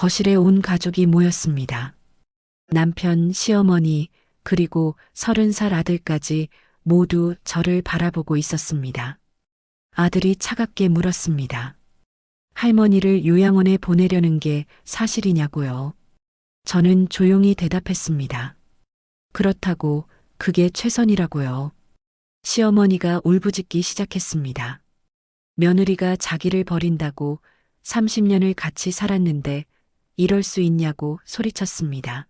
거실에 온 가족이 모였습니다. 남편, 시어머니, 그리고 30살 아들까지 모두 저를 바라보고 있었습니다. 아들이 차갑게 물었습니다. 할머니를 요양원에 보내려는 게 사실이냐고요? 저는 조용히 대답했습니다. 그렇다고, 그게 최선이라고요. 시어머니가 울부짖기 시작했습니다. 며느리가 자기를 버린다고 30년을 같이 살았는데 이럴 수 있냐고 소리쳤습니다.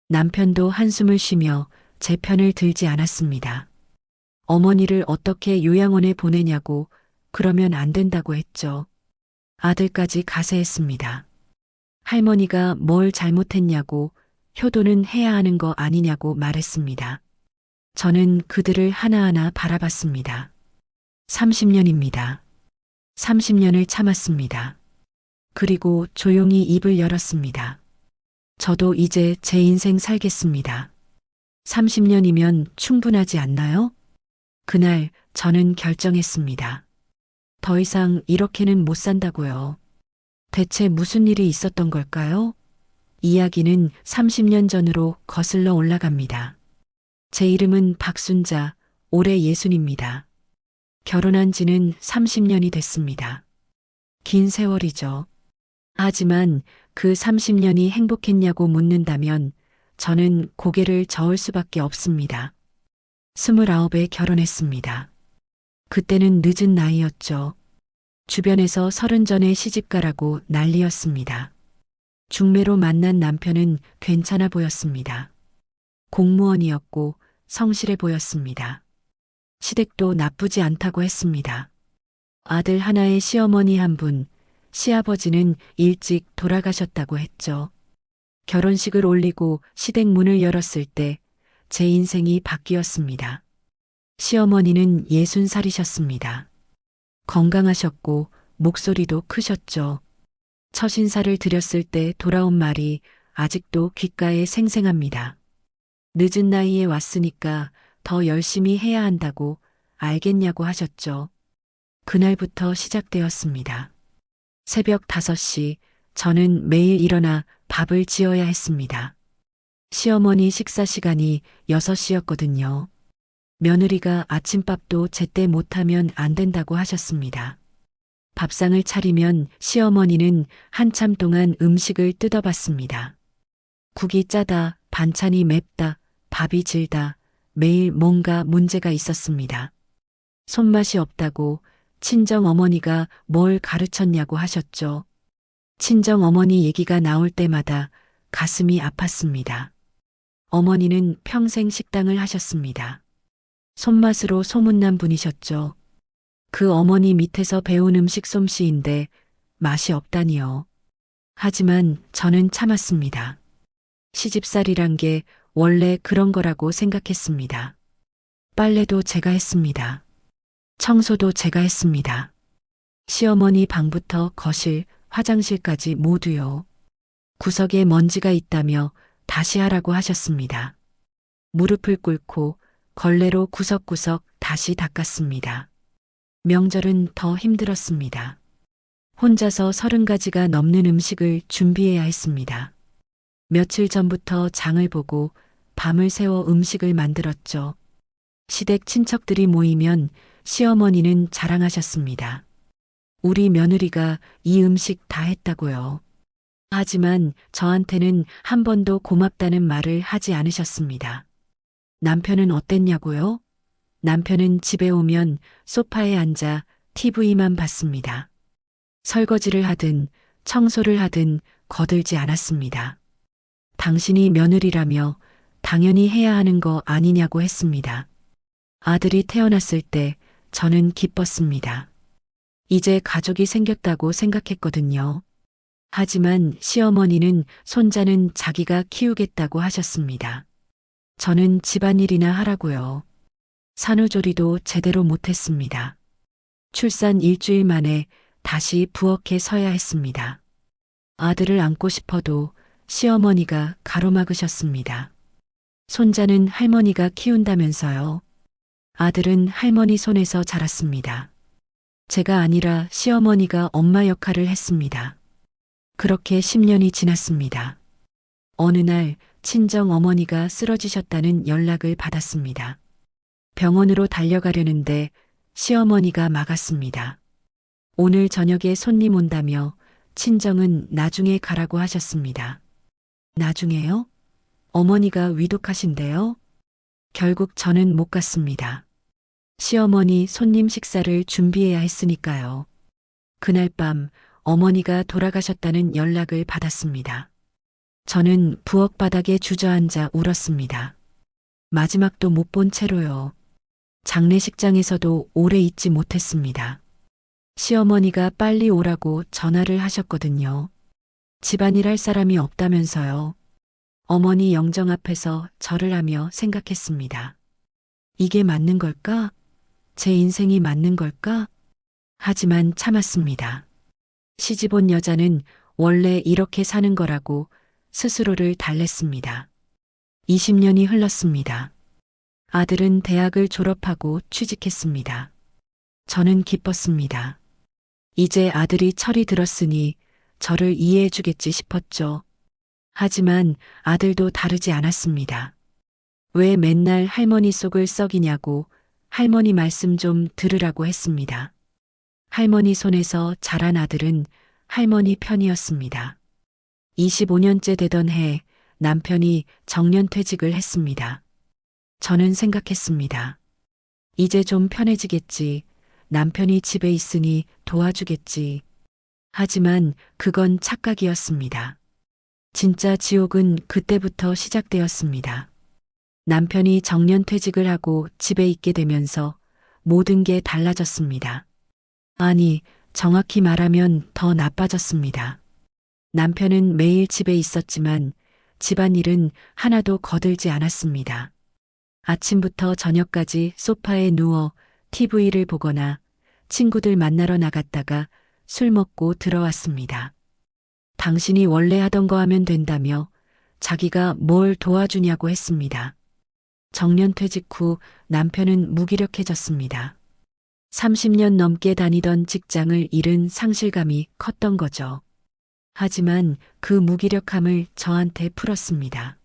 남편도 한숨을 쉬며 제 편을 들지 않았습니다. 어머니를 어떻게 요양원에 보내냐고, 그러면 안 된다고 했죠. 아들까지 가세했습니다. 할머니가 뭘 잘못했냐고, 효도는 해야 하는 거 아니냐고 말했습니다. 저는 그들을 하나하나 바라봤습니다. 30년입니다. 30년을 참았습니다. 그리고 조용히 입을 열었습니다. 저도 이제 제 인생 살겠습니다. 30년이면 충분하지 않나요? 그날 저는 결정했습니다. 더 이상 이렇게는 못 산다고요. 대체 무슨 일이 있었던 걸까요? 이야기는 30년 전으로 거슬러 올라갑니다. 제 이름은 박순자, 올해 60입니다. 결혼한 지는 30년이 됐습니다. 긴 세월이죠. 하지만 그 30년이 행복했냐고 묻는다면 저는 고개를 저을 수밖에 없습니다. 29에 결혼했습니다. 그때는 늦은 나이였죠. 주변에서 30 전에 시집가라고 난리였습니다. 중매로 만난 남편은 괜찮아 보였습니다. 공무원이었고 성실해 보였습니다. 시댁도 나쁘지 않다고 했습니다. 아들 하나의 시어머니 한 분, 시아버지는 일찍 돌아가셨다고 했죠. 결혼식을 올리고 시댁 문을 열었을 때 제 인생이 바뀌었습니다. 시어머니는 60살이셨습니다. 건강하셨고 목소리도 크셨죠. 첫 인사를 드렸을 때 돌아온 말이 아직도 귓가에 생생합니다. 늦은 나이에 왔으니까 더 열심히 해야 한다고 알겠냐고 하셨죠. 그날부터 시작되었습니다. 새벽 5시 저는 매일 일어나 밥을 지어야 했습니다. 시어머니 식사 시간이 6시였거든요. 며느리가 아침밥도 제때 못하면 안 된다고 하셨습니다. 밥상을 차리면 시어머니는 한참 동안 음식을 뜯어봤습니다. 국이 짜다, 반찬이 맵다, 밥이 질다, 매일 뭔가 문제가 있었습니다. 손맛이 없다고 친정 어머니가 뭘 가르쳤냐고 하셨죠. 친정 어머니 얘기가 나올 때마다 가슴이 아팠습니다. 어머니는 평생 식당을 하셨습니다. 손맛으로 소문난 분이셨죠. 그 어머니 밑에서 배운 음식 솜씨인데 맛이 없다니요. 하지만 저는 참았습니다. 시집살이란 게 원래 그런 거라고 생각했습니다. 빨래도 제가 했습니다. 청소도 제가 했습니다. 시어머니 방부터 거실, 화장실까지 모두요. 구석에 먼지가 있다며 다시 하라고 하셨습니다. 무릎을 꿇고 걸레로 구석구석 다시 닦았습니다. 명절은 더 힘들었습니다. 혼자서 30가지가 넘는 음식을 준비해야 했습니다. 며칠 전부터 장을 보고 밤을 새워 음식을 만들었죠. 시댁 친척들이 모이면 시어머니는 자랑하셨습니다. 우리 며느리가 이 음식 다 했다고요. 하지만 저한테는 한 번도 고맙다는 말을 하지 않으셨습니다. 남편은 어땠냐고요? 남편은 집에 오면 소파에 앉아 TV만 봤습니다. 설거지를 하든 청소를 하든 거들지 않았습니다. 당신이 며느리라며 당연히 해야 하는 거 아니냐고 했습니다. 아들이 태어났을 때 저는 기뻤습니다. 이제 가족이 생겼다고 생각했거든요. 하지만 시어머니는 손자는 자기가 키우겠다고 하셨습니다. 저는 집안일이나 하라고요. 산후조리도 제대로 못했습니다. 출산 일주일 만에 다시 부엌에 서야 했습니다. 아들을 안고 싶어도 시어머니가 가로막으셨습니다. 손자는 할머니가 키운다면서요. 아들은 할머니 손에서 자랐습니다. 제가 아니라 시어머니가 엄마 역할을 했습니다. 그렇게 10년이 지났습니다. 어느 날 친정 어머니가 쓰러지셨다는 연락을 받았습니다. 병원으로 달려가려는데 시어머니가 막았습니다. 오늘 저녁에 손님 온다며 친정은 나중에 가라고 하셨습니다. 나중에요? 어머니가 위독하신데요? 결국 저는 못 갔습니다. 시어머니 손님 식사를 준비해야 했으니까요. 그날 밤 어머니가 돌아가셨다는 연락을 받았습니다. 저는 부엌 바닥에 주저앉아 울었습니다. 마지막도 못 본 채로요. 장례식장에서도 오래 있지 못했습니다. 시어머니가 빨리 오라고 전화를 하셨거든요. 집안일 할 사람이 없다면서요. 어머니 영정 앞에서 절을 하며 생각했습니다. 이게 맞는 걸까? 제 인생이 맞는 걸까? 하지만 참았습니다. 시집 온 여자는 원래 이렇게 사는 거라고 스스로를 달랬습니다. 20년이 흘렀습니다. 아들은 대학을 졸업하고 취직했습니다. 저는 기뻤습니다. 이제 아들이 철이 들었으니 저를 이해해 주겠지 싶었죠. 하지만 아들도 다르지 않았습니다. 왜 맨날 할머니 속을 썩이냐고 할머니 말씀 좀 들으라고 했습니다. 할머니 손에서 자란 아들은 할머니 편이었습니다. 25년째 되던 해 남편이 정년퇴직을 했습니다. 저는 생각했습니다. 이제 좀 편해지겠지. 남편이 집에 있으니 도와주겠지. 하지만 그건 착각이었습니다. 진짜 지옥은 그때부터 시작되었습니다. 남편이 정년퇴직을 하고 집에 있게 되면서 모든 게 달라졌습니다. 아니, 정확히 말하면 더 나빠졌습니다. 남편은 매일 집에 있었지만 집안일은 하나도 거들지 않았습니다. 아침부터 저녁까지 소파에 누워 TV를 보거나 친구들 만나러 나갔다가 술 먹고 들어왔습니다. 당신이 원래 하던 거 하면 된다며 자기가 뭘 도와주냐고 했습니다. 정년퇴직 후 남편은 무기력해졌습니다. 30년 넘게 다니던 직장을 잃은 상실감이 컸던 거죠. 하지만 그 무기력함을 저한테 풀었습니다.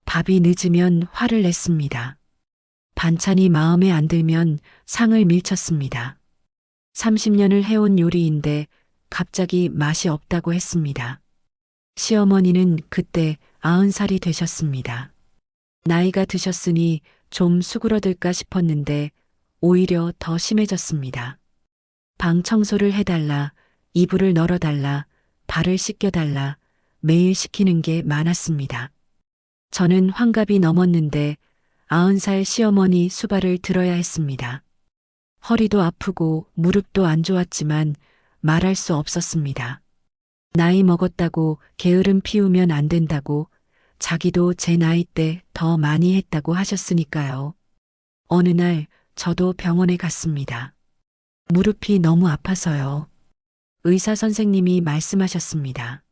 밥이 늦으면 화를 냈습니다. 반찬이 마음에 안 들면 상을 밀쳤습니다. 30년을 해온 요리인데 갑자기 맛이 없다고 했습니다. 시어머니는 그때 90살이 되셨습니다. 나이가 드셨으니 좀 수그러들까 싶었는데 오히려 더 심해졌습니다. 방 청소를 해달라, 이불을 널어달라, 발을 씻겨달라, 매일 시키는 게 많았습니다. 저는 환갑이 넘었는데 90살 시어머니 수발을 들어야 했습니다. 허리도 아프고 무릎도 안 좋았지만 말할 수 없었습니다. 나이 먹었다고 게으름 피우면 안 된다고 자기도 제 나이 때 더 많이 했다고 하셨으니까요. 어느 날 저도 병원에 갔습니다. 무릎이 너무 아파서요. 의사 선생님이 말씀하셨습니다.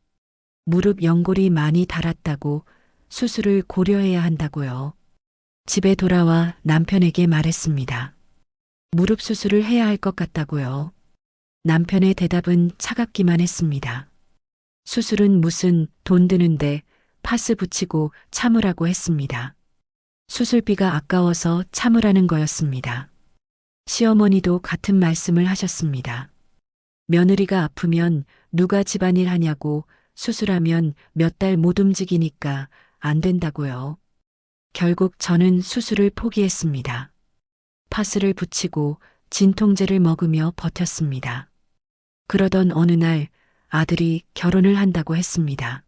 무릎 연골이 많이 닳았다고 수술을 고려해야 한다고요. 집에 돌아와 남편에게 말했습니다. 무릎 수술을 해야 할 것 같다고요. 남편의 대답은 차갑기만 했습니다. 수술은 무슨 돈 드는데 파스 붙이고 참으라고 했습니다. 수술비가 아까워서 참으라는 거였습니다. 시어머니도 같은 말씀을 하셨습니다. 며느리가 아프면 누가 집안일 하냐고 수술하면 몇 달 못 움직이니까 안 된다고요. 결국 저는 수술을 포기했습니다. 파스를 붙이고 진통제를 먹으며 버텼습니다. 그러던 어느 날 아들이 결혼을 한다고 했습니다.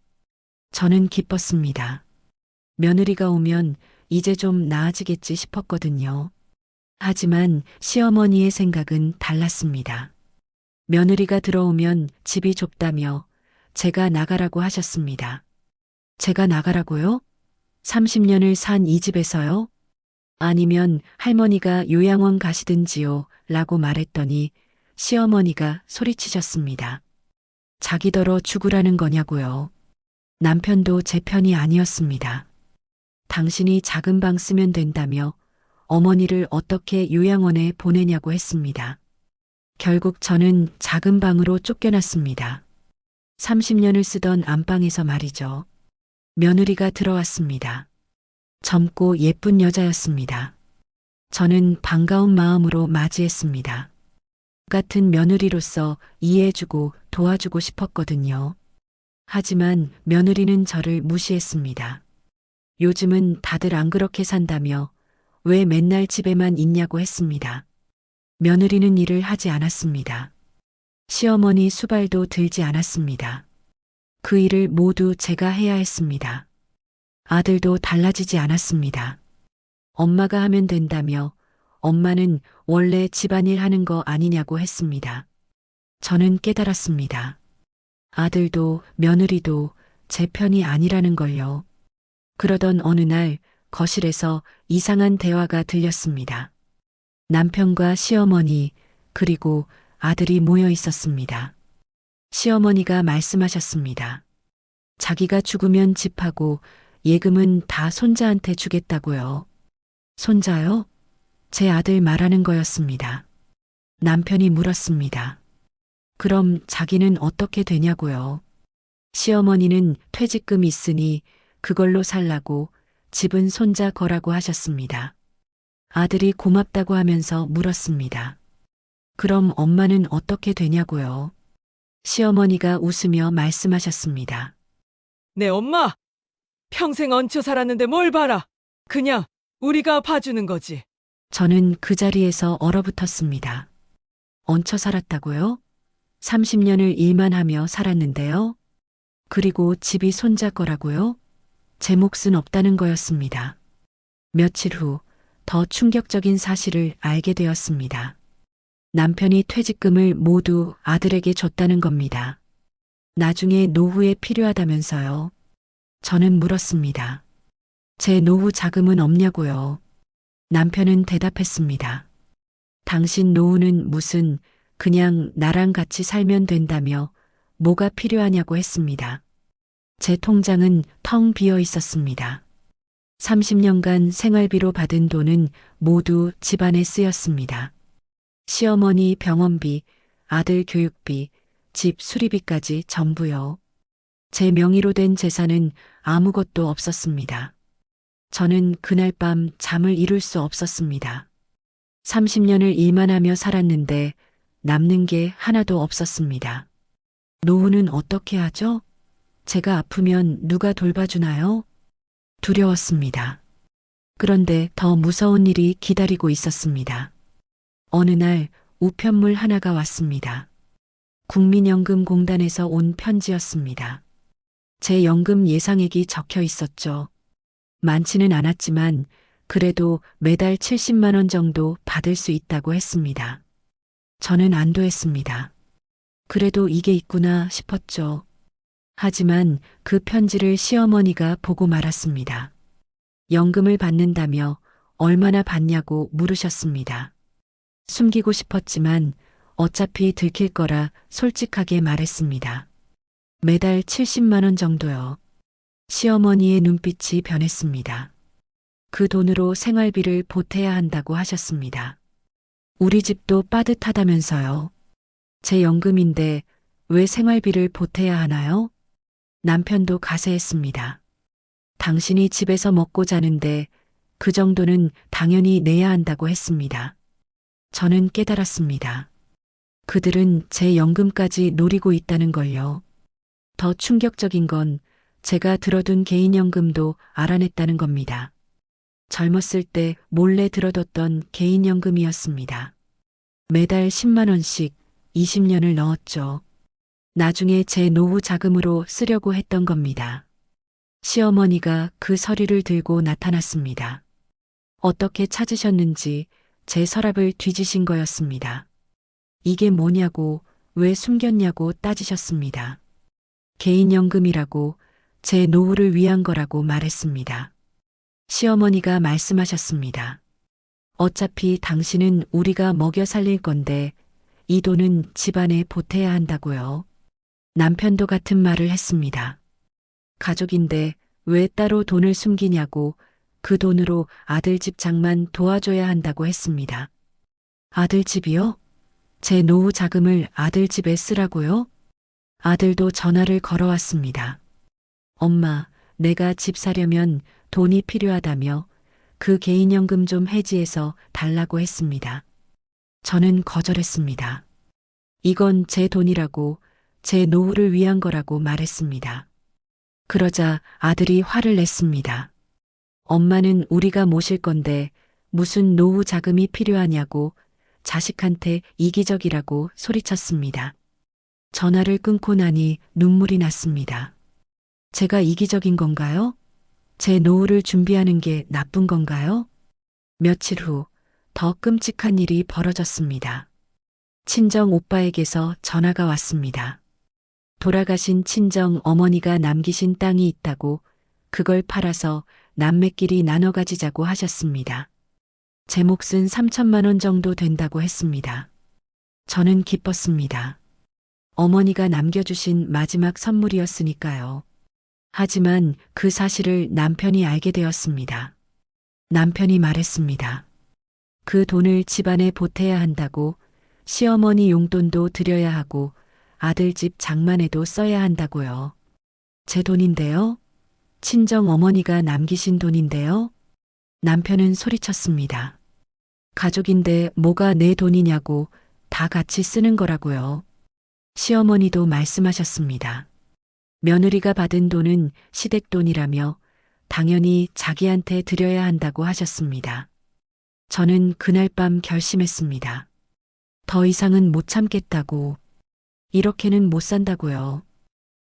저는 기뻤습니다. 며느리가 오면 이제 좀 나아지겠지 싶었거든요. 하지만 시어머니의 생각은 달랐습니다. 며느리가 들어오면 집이 좁다며 제가 나가라고 하셨습니다. 제가 나가라고요? 30년을 산 이 집에서요? 아니면 할머니가 요양원 가시든지요 라고 말했더니 시어머니가 소리치셨습니다. 자기더러 죽으라는 거냐고요. 남편도 제 편이 아니었습니다. 당신이 작은 방 쓰면 된다며 어머니를 어떻게 요양원에 보내냐고 했습니다. 결국 저는 작은 방으로 쫓겨났습니다. 30년을 쓰던 안방에서 말이죠. 며느리가 들어왔습니다. 젊고 예쁜 여자였습니다. 저는 반가운 마음으로 맞이했습니다. 같은 며느리로서 이해해주고 도와주고 싶었거든요. 하지만 며느리는 저를 무시했습니다. 요즘은 다들 안 그렇게 산다며 왜 맨날 집에만 있냐고 했습니다. 며느리는 일을 하지 않았습니다. 시어머니 수발도 들지 않았습니다. 그 일을 모두 제가 해야 했습니다. 아들도 달라지지 않았습니다. 엄마가 하면 된다며 엄마는 원래 집안일 하는 거 아니냐고 했습니다. 저는 깨달았습니다. 아들도 며느리도 제 편이 아니라는 걸요. 그러던 어느 날 거실에서 이상한 대화가 들렸습니다. 남편과 시어머니 그리고 아들이 모여 있었습니다. 시어머니가 말씀하셨습니다. 자기가 죽으면 집하고 예금은 다 손자한테 주겠다고요. 손자요? 제 아들 말하는 거였습니다. 남편이 물었습니다. 그럼 자기는 어떻게 되냐고요? 시어머니는 퇴직금 있으니 그걸로 살라고 집은 손자 거라고 하셨습니다. 아들이 고맙다고 하면서 물었습니다. 그럼 엄마는 어떻게 되냐고요? 시어머니가 웃으며 말씀하셨습니다. 내 엄마! 평생 얹혀 살았는데 뭘 봐라! 그냥 우리가 봐주는 거지. 저는 그 자리에서 얼어붙었습니다. 얹혀 살았다고요? 30년을 일만 하며 살았는데요. 그리고 집이 손자 거라고요? 제 몫은 없다는 거였습니다. 며칠 후 더 충격적인 사실을 알게 되었습니다. 남편이 퇴직금을 모두 아들에게 줬다는 겁니다. 나중에 노후에 필요하다면서요. 저는 물었습니다. 제 노후 자금은 없냐고요. 남편은 대답했습니다. 당신 노후는 무슨 그냥 나랑 같이 살면 된다며 뭐가 필요하냐고 했습니다. 제 통장은 텅 비어 있었습니다. 30년간 생활비로 받은 돈은 모두 집안에 쓰였습니다. 시어머니 병원비, 아들 교육비, 집 수리비까지 전부요. 제 명의로 된 재산은 아무것도 없었습니다. 저는 그날 밤 잠을 이룰 수 없었습니다. 30년을 일만 하며 살았는데 남는 게 하나도 없었습니다. 노후는 어떻게 하죠? 제가 아프면 누가 돌봐주나요? 두려웠습니다. 그런데 더 무서운 일이 기다리고 있었습니다. 어느 날 우편물 하나가 왔습니다. 국민연금공단에서 온 편지였습니다. 제 연금 예상액이 적혀 있었죠. 많지는 않았지만 그래도 매달 70만 원 정도 받을 수 있다고 했습니다. 저는 안도했습니다. 그래도 이게 있구나 싶었죠. 하지만 그 편지를 시어머니가 보고 말았습니다. 연금을 받는다며 얼마나 받냐고 물으셨습니다. 숨기고 싶었지만 어차피 들킬 거라 솔직하게 말했습니다. 매달 70만 원 정도요. 시어머니의 눈빛이 변했습니다. 그 돈으로 생활비를 보태야 한다고 하셨습니다. 우리 집도 빠듯하다면서요. 제 연금인데 왜 생활비를 보태야 하나요? 남편도 가세했습니다. 당신이 집에서 먹고 자는데 그 정도는 당연히 내야 한다고 했습니다. 저는 깨달았습니다. 그들은 제 연금까지 노리고 있다는 걸요. 더 충격적인 건 제가 들어둔 개인연금도 알아냈다는 겁니다. 젊었을 때 몰래 들어뒀던 개인연금이었습니다. 매달 10만 원씩 20년을 넣었죠. 나중에 제 노후 자금으로 쓰려고 했던 겁니다. 시어머니가 그 서류를 들고 나타났습니다. 어떻게 찾으셨는지 제 서랍을 뒤지신 거였습니다. 이게 뭐냐고 왜 숨겼냐고 따지셨습니다. 개인연금이라고 제 노후를 위한 거라고 말했습니다. 시어머니가 말씀하셨습니다. 어차피 당신은 우리가 먹여 살릴 건데 이 돈은 집안에 보태야 한다고요. 남편도 같은 말을 했습니다. 가족인데 왜 따로 돈을 숨기냐고 그 돈으로 아들 집 장만 도와줘야 한다고 했습니다. 아들 집이요? 제 노후 자금을 아들 집에 쓰라고요? 아들도 전화를 걸어왔습니다. 엄마, 내가 집 사려면 돈이 필요하다며 그 개인연금 좀 해지해서 달라고 했습니다. 저는 거절했습니다. 이건 제 돈이라고, 제 노후를 위한 거라고 말했습니다. 그러자 아들이 화를 냈습니다. 엄마는 우리가 모실 건데 무슨 노후 자금이 필요하냐고 자식한테 이기적이라고 소리쳤습니다. 전화를 끊고 나니 눈물이 났습니다. 제가 이기적인 건가요? 제 노후를 준비하는 게 나쁜 건가요? 며칠 후 더 끔찍한 일이 벌어졌습니다. 친정 오빠에게서 전화가 왔습니다. 돌아가신 친정 어머니가 남기신 땅이 있다고 그걸 팔아서 남매끼리 나눠 가지자고 하셨습니다. 제 몫은 3천만 원 정도 된다고 했습니다. 저는 기뻤습니다. 어머니가 남겨주신 마지막 선물이었으니까요. 하지만 그 사실을 남편이 알게 되었습니다. 남편이 말했습니다. 그 돈을 집안에 보태야 한다고, 시어머니 용돈도 드려야 하고 아들 집 장만에도 써야 한다고요. 제 돈인데요? 친정 어머니가 남기신 돈인데요? 남편은 소리쳤습니다. 가족인데 뭐가 내 돈이냐고, 다 같이 쓰는 거라고요. 시어머니도 말씀하셨습니다. 며느리가 받은 돈은 시댁돈이라며 당연히 자기한테 드려야 한다고 하셨습니다. 저는 그날 밤 결심했습니다. 더 이상은 못 참겠다고. 이렇게는 못 산다고요.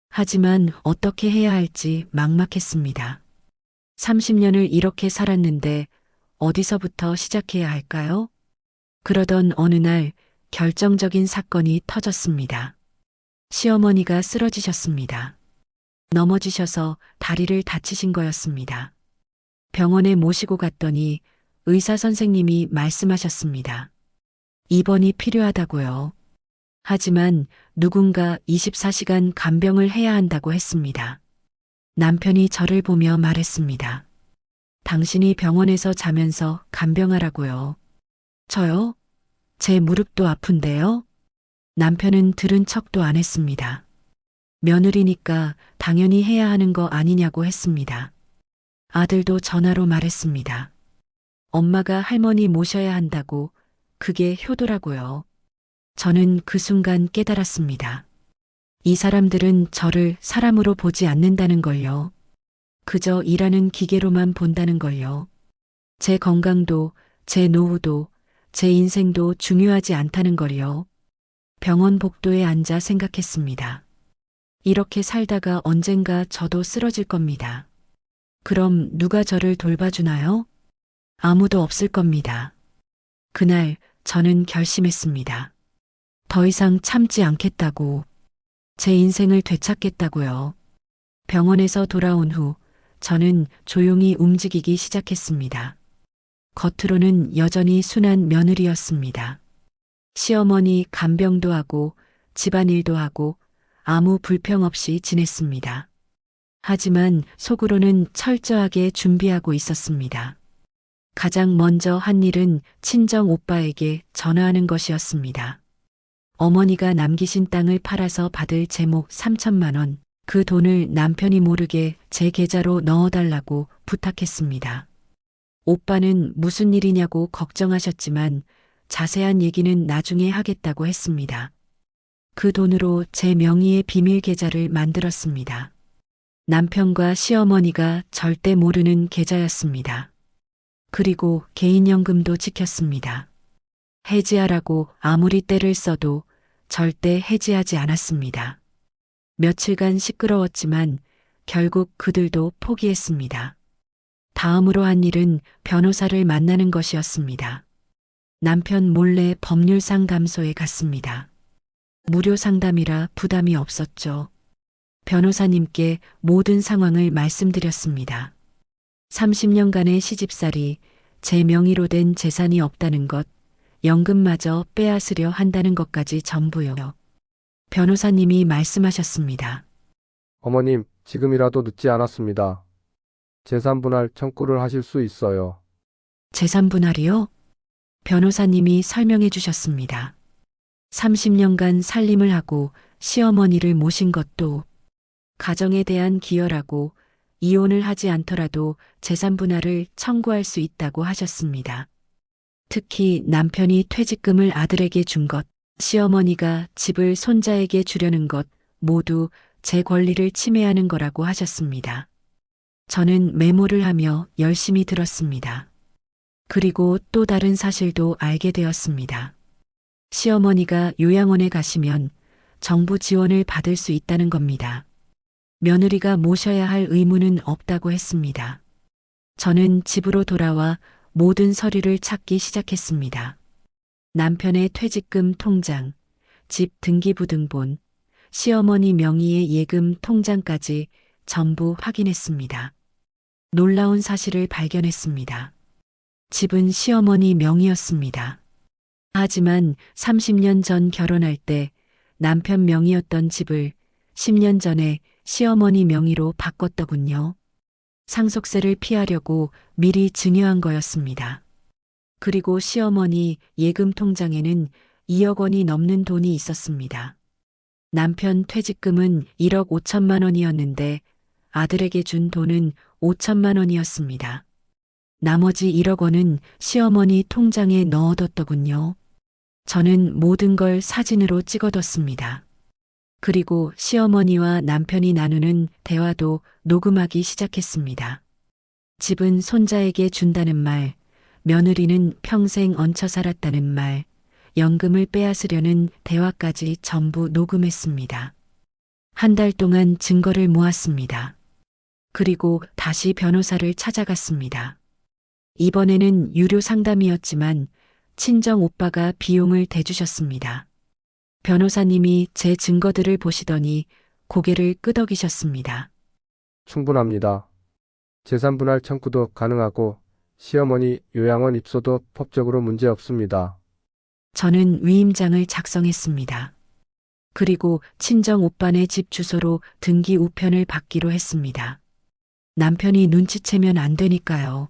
하지만 어떻게 해야 할지 막막했습니다. 30년을 이렇게 살았는데 어디서부터 시작해야 할까요? 그러던 어느 날 결정적인 사건이 터졌습니다. 시어머니가 쓰러지셨습니다. 넘어지셔서 다리를 다치신 거였습니다. 병원에 모시고 갔더니 의사 선생님이 말씀하셨습니다. 입원이 필요하다고요. 하지만 누군가 24시간 간병을 해야 한다고 했습니다. 남편이 저를 보며 말했습니다. 당신이 병원에서 자면서 간병하라고요. 저요? 제 무릎도 아픈데요? 남편은 들은 척도 안 했습니다. 며느리니까 당연히 해야 하는 거 아니냐고 했습니다. 아들도 전화로 말했습니다. 엄마가 할머니 모셔야 한다고, 그게 효도라고요. 저는 그 순간 깨달았습니다. 이 사람들은 저를 사람으로 보지 않는다는 걸요. 그저 일하는 기계로만 본다는 걸요. 제 건강도, 제 노후도, 제 인생도 중요하지 않다는 걸요. 병원 복도에 앉아 생각했습니다. 이렇게 살다가 언젠가 저도 쓰러질 겁니다. 그럼 누가 저를 돌봐주나요? 아무도 없을 겁니다. 그날 저는 결심했습니다. 더 이상 참지 않겠다고. 제 인생을 되찾겠다고요. 병원에서 돌아온 후 저는 조용히 움직이기 시작했습니다. 겉으로는 여전히 순한 며느리였습니다. 시어머니 간병도 하고 집안일도 하고 아무 불평 없이 지냈습니다. 하지만 속으로는 철저하게 준비하고 있었습니다. 가장 먼저 한 일은 친정 오빠에게 전화하는 것이었습니다. 어머니가 남기신 땅을 팔아서 받을 제목 3천만 원, 그 돈을 남편이 모르게 제 계좌로 넣어달라고 부탁했습니다. 오빠는 무슨 일이냐고 걱정하셨지만 자세한 얘기는 나중에 하겠다고 했습니다. 그 돈으로 제 명의의 비밀 계좌를 만들었습니다. 남편과 시어머니가 절대 모르는 계좌였습니다. 그리고 개인연금도 지켰습니다. 해지하라고 아무리 때를 써도 절대 해지하지 않았습니다. 며칠간 시끄러웠지만 결국 그들도 포기했습니다. 다음으로 한 일은 변호사를 만나는 것이었습니다. 남편 몰래 법률 상담소에 갔습니다. 무료 상담이라 부담이 없었죠. 변호사님께 모든 상황을 말씀드렸습니다. 30년간의 시집살이, 제 명의로 된 재산이 없다는 것, 연금마저 빼앗으려 한다는 것까지 전부요. 변호사님이 말씀하셨습니다. 어머님, 지금이라도 늦지 않았습니다. 재산 분할 청구를 하실 수 있어요. 재산 분할이요? 변호사님이 설명해 주셨습니다. 30년간 살림을 하고 시어머니를 모신 것도 가정에 대한 기여라고 이혼을 하지 않더라도 재산 분할을 청구할 수 있다고 하셨습니다. 특히 남편이 퇴직금을 아들에게 준 것, 시어머니가 집을 손자에게 주려는 것 모두 제 권리를 침해하는 거라고 하셨습니다. 저는 메모를 하며 열심히 들었습니다. 그리고 또 다른 사실도 알게 되었습니다. 시어머니가 요양원에 가시면 정부 지원을 받을 수 있다는 겁니다. 며느리가 모셔야 할 의무는 없다고 했습니다. 저는 집으로 돌아와 모든 서류를 찾기 시작했습니다. 남편의 퇴직금 통장, 집 등기부등본, 시어머니 명의의 예금 통장까지 전부 확인했습니다. 놀라운 사실을 발견했습니다. 집은 시어머니 명의였습니다. 하지만 30년 전 결혼할 때 남편 명의였던 집을 10년 전에 시어머니 명의로 바꿨더군요. 상속세를 피하려고 미리 증여한 거였습니다. 그리고 시어머니 예금 통장에는 2억 원이 넘는 돈이 있었습니다. 남편 퇴직금은 1억 5천만 원이었는데 아들에게 준 돈은 5천만 원이었습니다. 나머지 1억 원은 시어머니 통장에 넣어뒀더군요. 저는 모든 걸 사진으로 찍어뒀습니다. 그리고 시어머니와 남편이 나누는 대화도 녹음하기 시작했습니다. 집은 손자에게 준다는 말, 며느리는 평생 얹혀 살았다는 말, 연금을 빼앗으려는 대화까지 전부 녹음했습니다. 한 달 동안 증거를 모았습니다. 그리고 다시 변호사를 찾아갔습니다. 이번에는 유료 상담이었지만 친정 오빠가 비용을 대주셨습니다. 변호사님이 제 증거들을 보시더니 고개를 끄덕이셨습니다. 충분합니다. 재산 분할 청구도 가능하고 시어머니 요양원 입소도 법적으로 문제 없습니다. 저는 위임장을 작성했습니다. 그리고 친정 오빠네 집 주소로 등기 우편을 받기로 했습니다. 남편이 눈치채면 안 되니까요.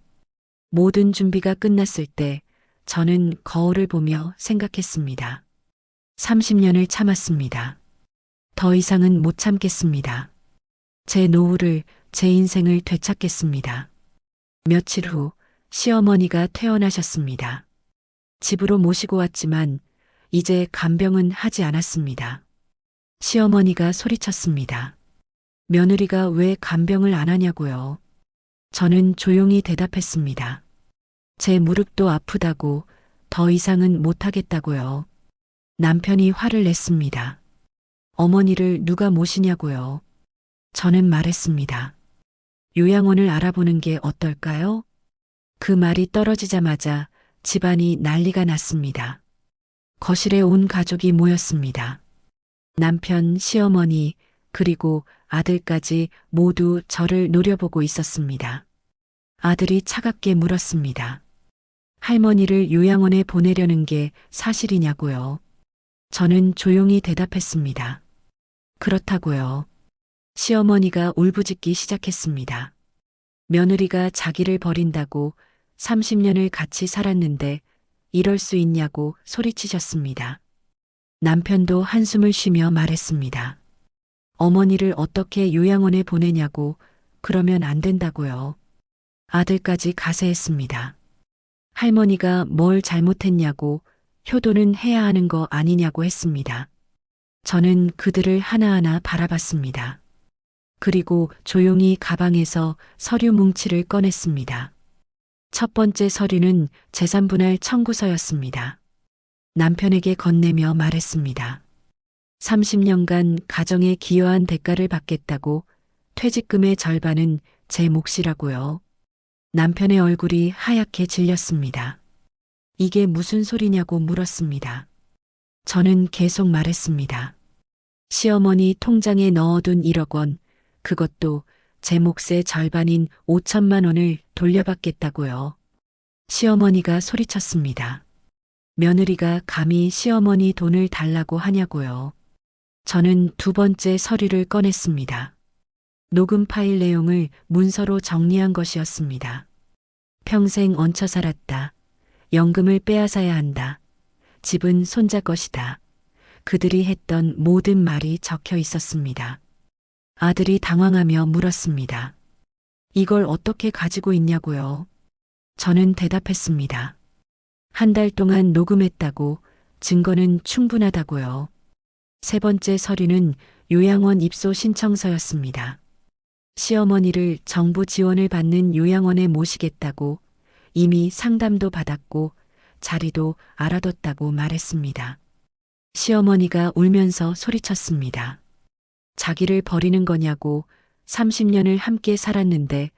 모든 준비가 끝났을 때 저는 거울을 보며 생각했습니다. 30년을 참았습니다. 더 이상은 못 참겠습니다. 제 노후를, 제 인생을 되찾겠습니다. 며칠 후 시어머니가 퇴원하셨습니다. 집으로 모시고 왔지만 이제 간병은 하지 않았습니다. 시어머니가 소리쳤습니다. 며느리가 왜 간병을 안 하냐고요. 저는 조용히 대답했습니다. 제 무릎도 아프다고, 더 이상은 못하겠다고요. 남편이 화를 냈습니다. 어머니를 누가 모시냐고요. 저는 말했습니다. 요양원을 알아보는 게 어떨까요? 그 말이 떨어지자마자 집안이 난리가 났습니다. 거실에 온 가족이 모였습니다. 남편, 시어머니, 그리고 아들까지 모두 저를 노려보고 있었습니다. 아들이 차갑게 물었습니다. 할머니를 요양원에 보내려는 게 사실이냐고요. 저는 조용히 대답했습니다. 그렇다고요. 시어머니가 울부짖기 시작했습니다. 며느리가 자기를 버린다고 30년을 같이 살았는데 이럴 수 있냐고 소리치셨습니다. 남편도 한숨을 쉬며 말했습니다. 어머니를 어떻게 요양원에 보내냐고, 그러면 안 된다고요. 아들까지 가세했습니다. 할머니가 뭘 잘못했냐고, 효도는 해야 하는 거 아니냐고 했습니다. 저는 그들을 하나하나 바라봤습니다. 그리고 조용히 가방에서 서류 뭉치를 꺼냈습니다. 첫 번째 서류는 재산분할 청구서였습니다. 남편에게 건네며 말했습니다. 30년간 가정에 기여한 대가를 받겠다고, 퇴직금의 절반은 제 몫이라고요. 남편의 얼굴이 하얗게 질렸습니다. 이게 무슨 소리냐고 물었습니다. 저는 계속 말했습니다. 시어머니 통장에 넣어둔 1억 원, 그것도 제 몫의 절반인 5천만 원을 돌려받겠다고요. 시어머니가 소리쳤습니다. 며느리가 감히 시어머니 돈을 달라고 하냐고요. 저는 두 번째 서류를 꺼냈습니다. 녹음 파일 내용을 문서로 정리한 것이었습니다. 평생 얹혀 살았다. 연금을 빼앗아야 한다. 집은 손자 것이다. 그들이 했던 모든 말이 적혀 있었습니다. 아들이 당황하며 물었습니다. 이걸 어떻게 가지고 있냐고요? 저는 대답했습니다. 한 달 동안 녹음했다고, 증거는 충분하다고요. 세 번째 서류는 요양원 입소 신청서였습니다. 시어머니를 정부 지원을 받는 요양원에 모시겠다고, 이미 상담도 받았고 자리도 알아뒀다고 말했습니다. 시어머니가 울면서 소리쳤습니다. 자기를 버리는 거냐고, 30년을 함께 살았는데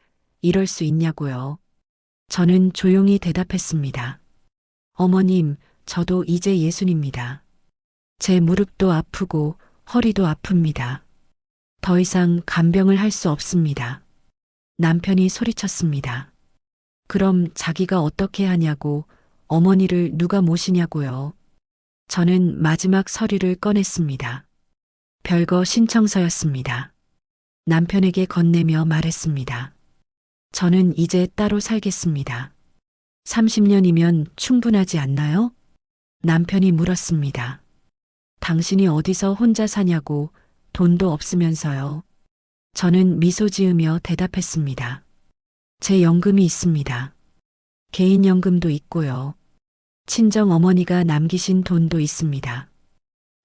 이럴 수 있냐고요. 저는 조용히 대답했습니다. 어머님, 저도 이제 예순입니다. 제 무릎도 아프고 허리도 아픕니다. 더 이상 간병을 할 수 없습니다. 남편이 소리쳤습니다. 그럼 자기가 어떻게 하냐고, 어머니를 누가 모시냐고요. 저는 마지막 서류를 꺼냈습니다. 별거 신청서였습니다. 남편에게 건네며 말했습니다. 저는 이제 따로 살겠습니다. 30년이면 충분하지 않나요? 남편이 물었습니다. 당신이 어디서 혼자 사냐고, 돈도 없으면서요. 저는 미소 지으며 대답했습니다. 제 연금이 있습니다. 개인연금도 있고요. 친정 어머니가 남기신 돈도 있습니다.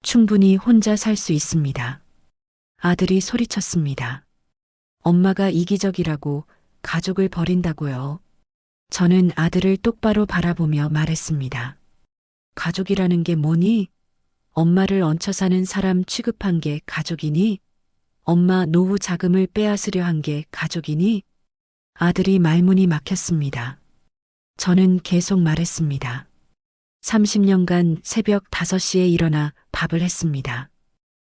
충분히 혼자 살 수 있습니다. 아들이 소리쳤습니다. 엄마가 이기적이라고, 가족을 버린다고요. 저는 아들을 똑바로 바라보며 말했습니다. 가족이라는 게 뭐니? 엄마를 얹혀 사는 사람 취급한 게 가족이니? 엄마 노후 자금을 빼앗으려 한 게 가족이니? 아들이 말문이 막혔습니다. 저는 계속 말했습니다. 30년간 새벽 5시에 일어나 밥을 했습니다.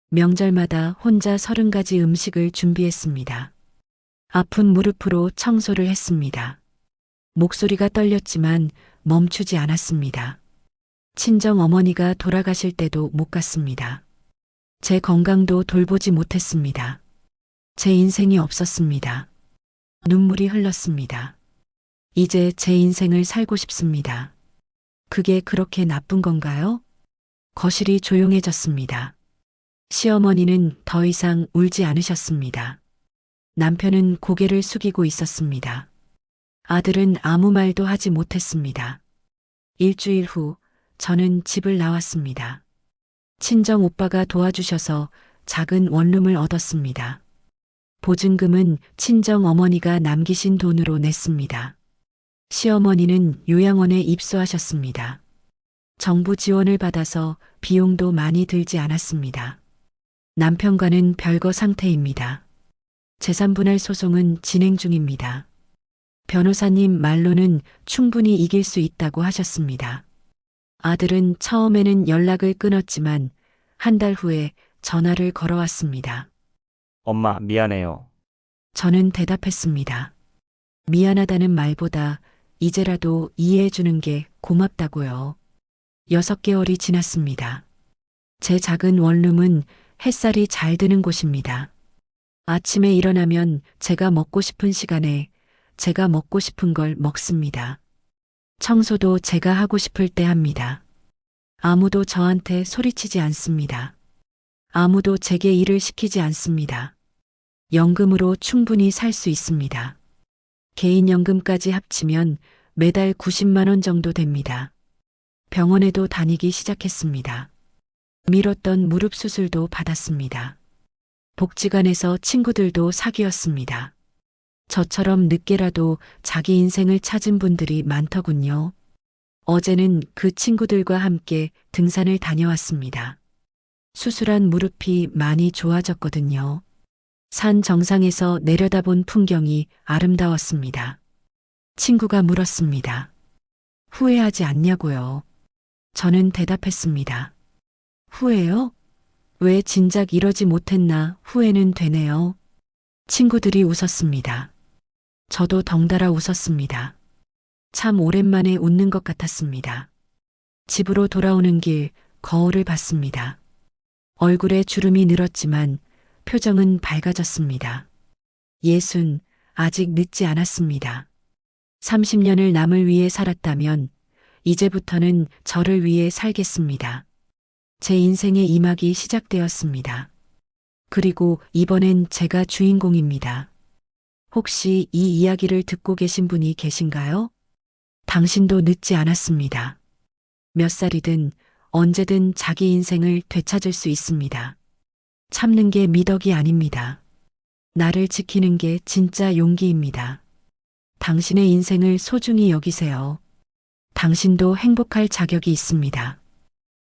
명절마다 혼자 30가지 음식을 준비했습니다. 아픈 무릎으로 청소를 했습니다. 목소리가 떨렸지만 멈추지 않았습니다. 친정 어머니가 돌아가실 때도 못 갔습니다. 제 건강도 돌보지 못했습니다. 제 인생이 없었습니다. 눈물이 흘렀습니다. 이제 제 인생을 살고 싶습니다. 그게 그렇게 나쁜 건가요? 거실이 조용해졌습니다. 시어머니는 더 이상 울지 않으셨습니다. 남편은 고개를 숙이고 있었습니다. 아들은 아무 말도 하지 못했습니다. 일주일 후 저는 집을 나왔습니다. 친정 오빠가 도와주셔서 작은 원룸을 얻었습니다. 보증금은 친정 어머니가 남기신 돈으로 냈습니다. 시어머니는 요양원에 입소하셨습니다. 정부 지원을 받아서 비용도 많이 들지 않았습니다. 남편과는 별거 상태입니다. 재산분할 소송은 진행 중입니다. 변호사님 말로는 충분히 이길 수 있다고 하셨습니다. 아들은 처음에는 연락을 끊었지만 한 달 후에 전화를 걸어왔습니다. 엄마, 미안해요. 저는 대답했습니다. 미안하다는 말보다 이제라도 이해해주는 게 고맙다고요. 6개월이 지났습니다. 제 작은 원룸은 햇살이 잘 드는 곳입니다. 아침에 일어나면 제가 먹고 싶은 시간에 제가 먹고 싶은 걸 먹습니다. 청소도 제가 하고 싶을 때 합니다. 아무도 저한테 소리치지 않습니다. 아무도 제게 일을 시키지 않습니다. 연금으로 충분히 살 수 있습니다. 개인연금까지 합치면 매달 90만 원 정도 됩니다. 병원에도 다니기 시작했습니다. 미뤘던 무릎 수술도 받았습니다. 복지관에서 친구들도 사귀었습니다. 저처럼 늦게라도 자기 인생을 찾은 분들이 많더군요. 어제는 그 친구들과 함께 등산을 다녀왔습니다. 수술한 무릎이 많이 좋아졌거든요. 산 정상에서 내려다본 풍경이 아름다웠습니다. 친구가 물었습니다. 후회하지 않냐고요. 저는 대답했습니다. 후회요? 왜 진작 이러지 못했나 후회는 되네요. 친구들이 웃었습니다. 저도 덩달아 웃었습니다. 참 오랜만에 웃는 것 같았습니다. 집으로 돌아오는 길 거울을 봤습니다. 얼굴에 주름이 늘었지만 표정은 밝아졌습니다. 아직 늦지 않았습니다. 30년을 남을 위해 살았다면 이제부터는 저를 위해 살겠습니다. 제 인생의 이막이 시작되었습니다. 그리고 이번엔 제가 주인공입니다. 혹시 이 이야기를 듣고 계신 분이 계신가요? 당신도 늦지 않았습니다. 몇 살이든 언제든 자기 인생을 되찾을 수 있습니다. 참는 게 미덕이 아닙니다. 나를 지키는 게 진짜 용기입니다. 당신의 인생을 소중히 여기세요. 당신도 행복할 자격이 있습니다.